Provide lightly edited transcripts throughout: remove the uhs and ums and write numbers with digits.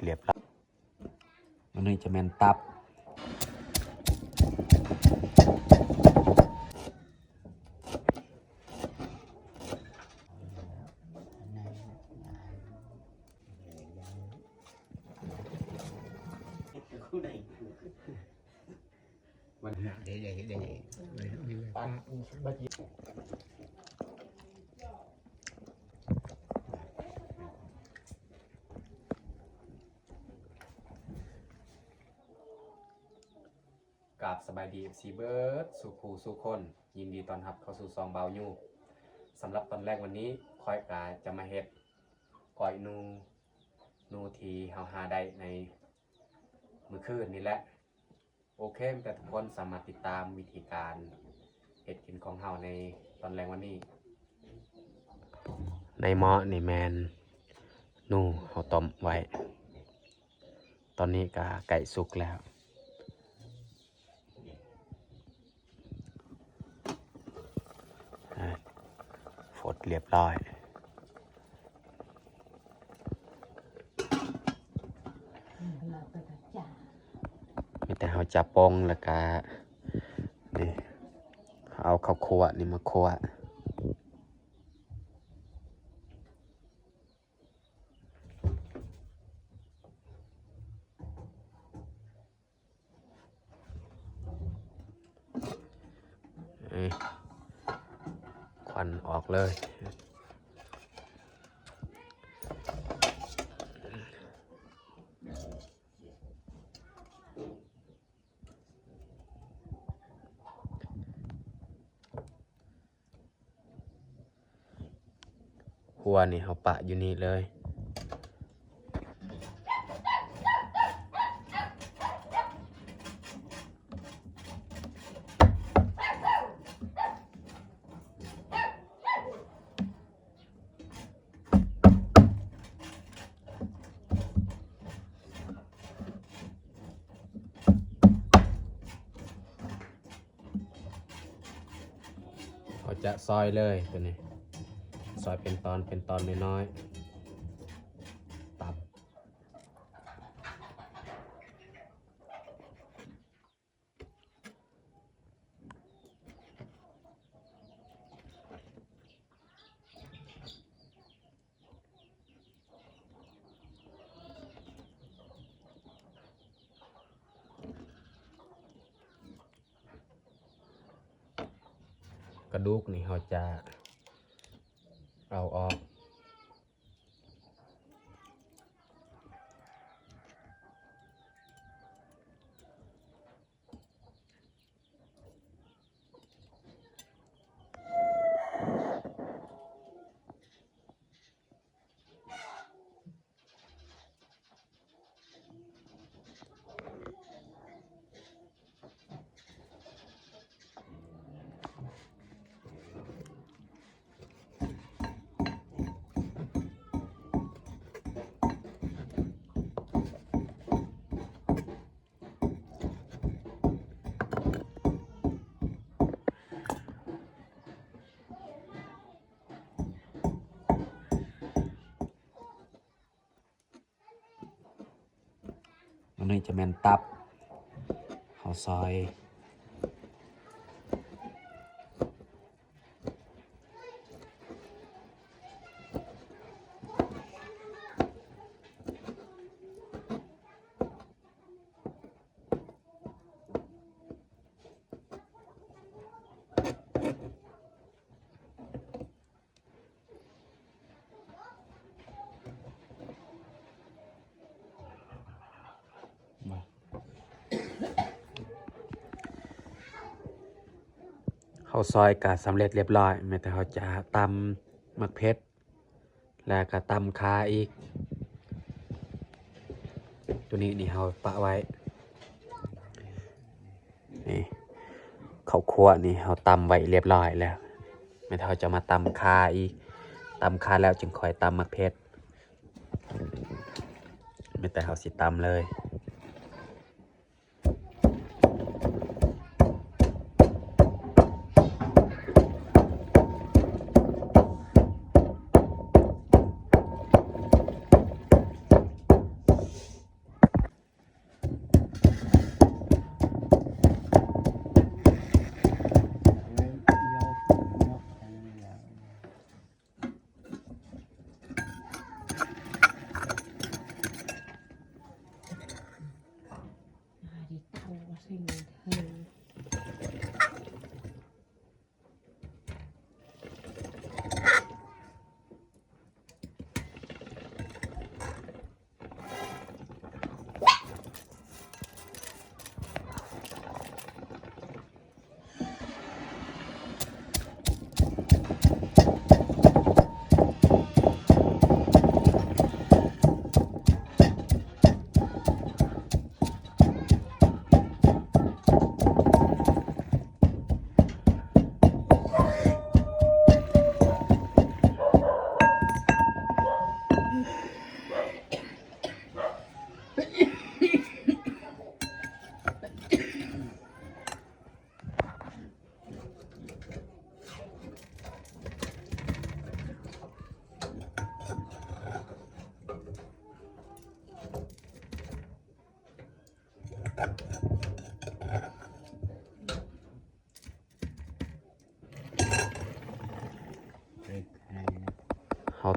เรียบร้อยมันนี่จะแมนตับวันเดี๋ยวปั้นบัดกับสบายดีเอฟซีเบิร์ดสุขูสุคนยินดีต้อนรับเข้าสู่ซองเบายูสำหรับตอนแรกวันนี้คอยกาจะมาเฮ็ดก้อยนูทีเฮาหาได้ในมื้อคืนนี่แหละโอเคแต่ทุกคนสามารถติดตามวิธีการเฮ็ดกินของเฮาในตอนแรกวันนี้ในหม้อนี่แมนนูเฮาต้มไว้ตอนนี้ก็ไก่สุกแล้วฟดเรียบร้อยมีแต่เขาจะปองแล้วก็นี่เอาข้าวคั่วนี่มาคั่วควันออกเลยหัวนี่เขาปะอยู่นี่เลยเขาจะซอยเลยตัวนี้ซอยเป็นตอนน้อยๆตับกระดูกนี่เขาจะเอาออกมันนี่จะแมนตับเขาซอยเขาซอยกาสำเร็จเรียบร้อยแม้แต่เขาจะตำมะเขือแล้วก็ตำคาอีกตัวนี้นี่เขาปะไว้นี่ข้าวคั่วนี่เขาตำไว้เรียบร้อยแล้วแม้แต่เขาจะมาตำคาอีกตำคาแล้วจึงค่อยตำมะเขือไม่แต่เขาสิตำเลย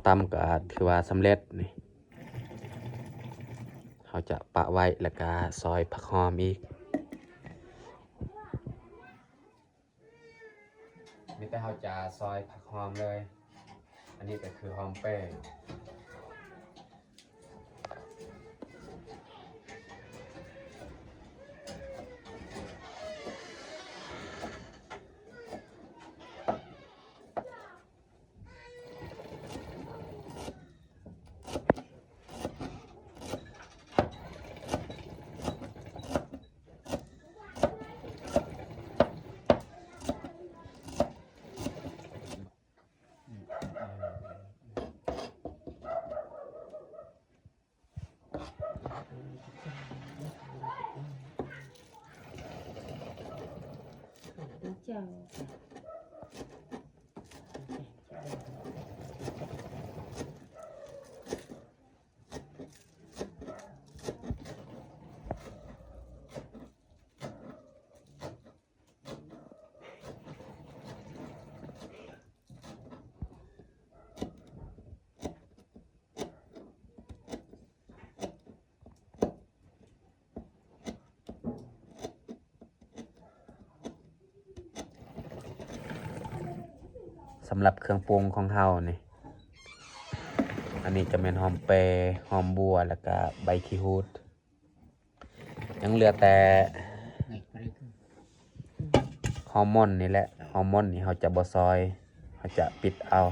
ตำก็ถือว่าสำเร็จนี่เขาจะปะไว้แล้วก็ซอยผักหอมอีกนี่แต่เขาจะซอยผักหอมเลยอันนี้ก็คือหอมเป้งเจ้าสำหรับเครื่องปรุงของเฮานี่อันนี้จะเป็นหอมเปรย์หอมบัวแล้วก็ใบขี้ฮูดยังเหลือแต่ฮอร์โมนนี่แหละฮอร์โมนนี่เขาจะบ่ซอยเขาจะปิดเอา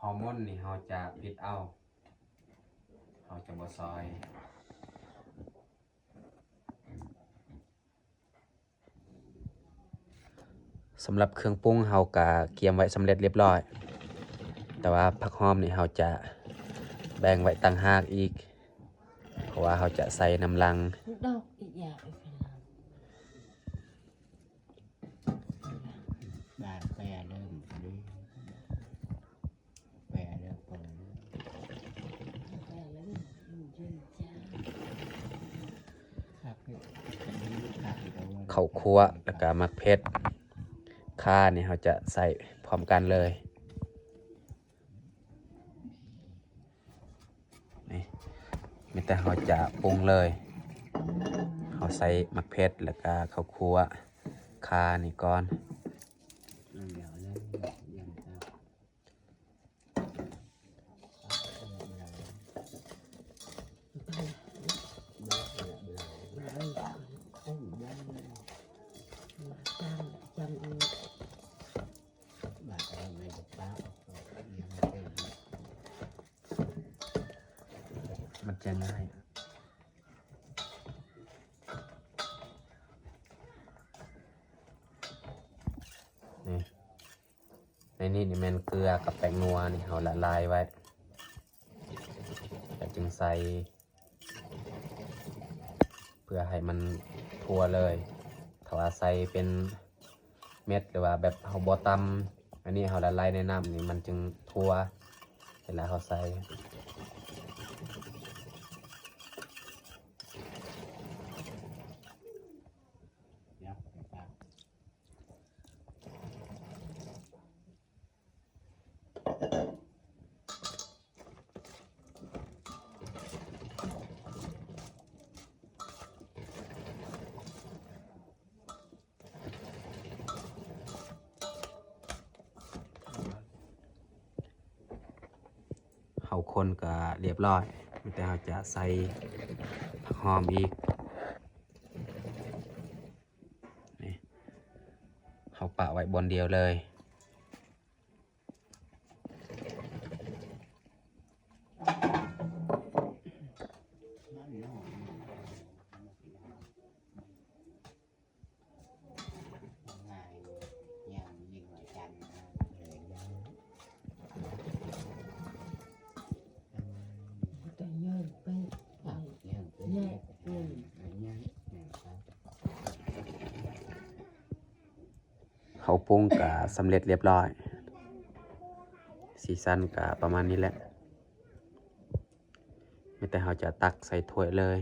ฮอร์โมนนี่เขาจะปิดเอาเขาจะบ่ซอยสำหรับเครื่องปรุงเฮากะเกียมไว้สำเร็จเรียบร้อยแต่ว่าผักหอมนี่เฮาจะแบ่งไว้ต่างหากอีกเพราะว่าเขาจะใส่น้ำลัง ดอกอีกอย่างอีกแล้ว บาดแผลเริ่มดีแผลเริ่มเปิด แล้วมันยืนจ้า ครับขาดตัว ข้าวคั่วแล้วก็มักเพชรข่านี่เขาจะใส่พร้อมกันเลยนี่มีแต่เขาจะปรุงเลยเขาใส่มักเพชรแล้วก็ข้าวคั่วข่านี่ก่อน เดี๋ยวเริ่มยังครับบาดเราไม่ได้ป้ายังไม่เป็น มันจะง่ายนี่ในนี้นี่แมันเกลือกับแป้งนัวนี่เขาละลายไว้แล้วจึงใส่เพื่อให้มันทั่วเลยถ้าว่าใส่เป็นเม็ดหรือว่าแบบเขาบอตำอันนี้เขาละลายในน้ำนี่มันจึงทั่วเวลาเขาใส่ ยับไปป้า เขาคนก็เรียบร้อยมีแต่เขาจะใส่ผักหอมอีกนี่เขาปะไว้บนเดียวเลย ข้าวปรุงก็สำเร็จเรียบร้อยสีสันก็ประมาณนี้แหละไม่แต่เราจะตักใส่ถ้วยเลย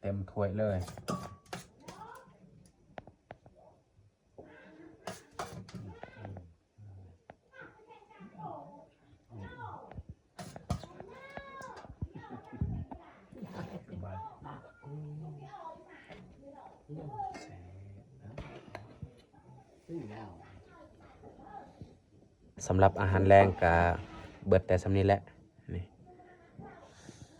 เต็มถ้วยเลยสำหรับอาหารแรงกะเบิดแต่สำนี้แหละนี่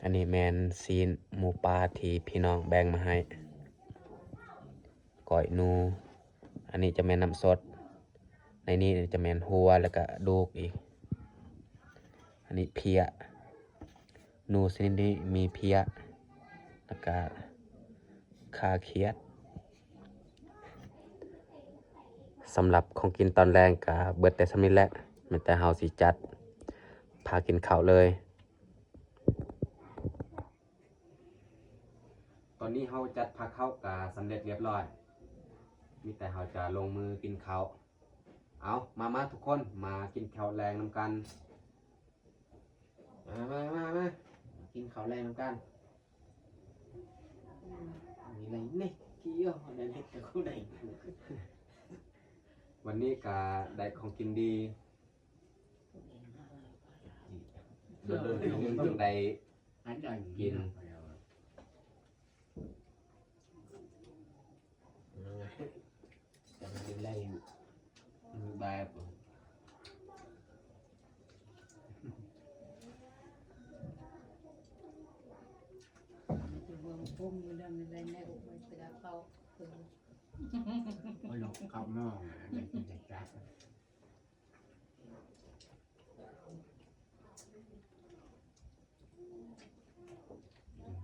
อันนี้แมนซีนหมูปลาที่พี่น้องแบ่งมาให้ก้อยนู อันนี้จะแมนน้ำสดในนี้จะแมนหัวแล้วก็ดูกอีกอันนี้เพียนูชนิดนี้มีเพียแล้วก็คาเคียดสำหรับของกินตอนแรงกะเบิดแต่สำนี้แหละมันแต่เฮาสิจัดพากินข้าวเลยตอนนี้เฮาจัดพาข้าวกะสำเร็จเรียบร้อยมีแต่เฮาจะลงมือกินข้าวเอามาทุกคนมากินข้าวแรงนำกันมากินข้าวแรงนำกันมีอะไรนี่กี่อ่ะได้เล็กแต่กูได้วันนี้กะได้ของกินดีโดนต้องได้กินจะมากินได้แบบ จะวางพุ่มอยู่ดำในแนวไปเสือเขา โอ้ยข้าวหม้ออะไรกินแต่จ้า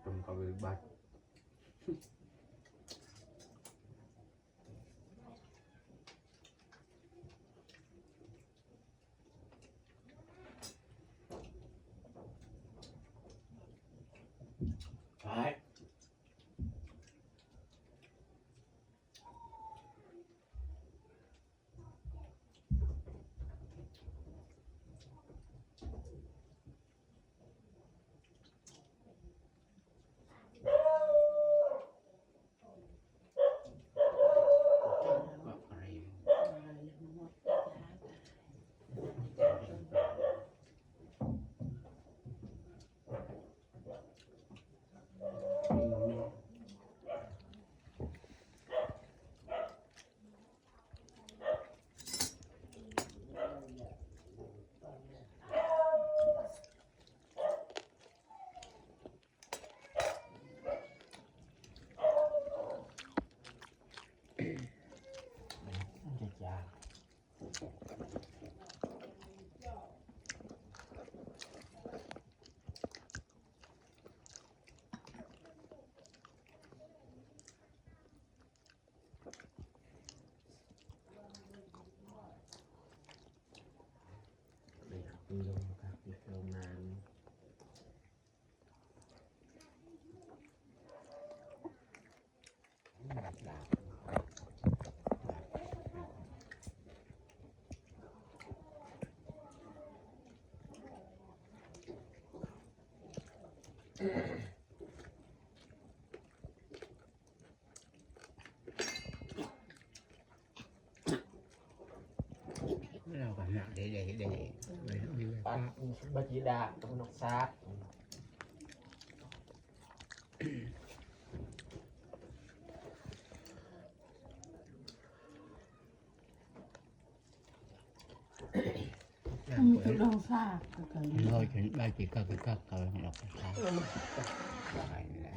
ต้มกับบัตรใช่ ลงครับลงน้ำเราก็หนักเด็กปันบัจิดากับนกซา มีกระดองซากก็เกิด เราถึงได้กี่ก็คือก็เขาหลอกเขาไปเลย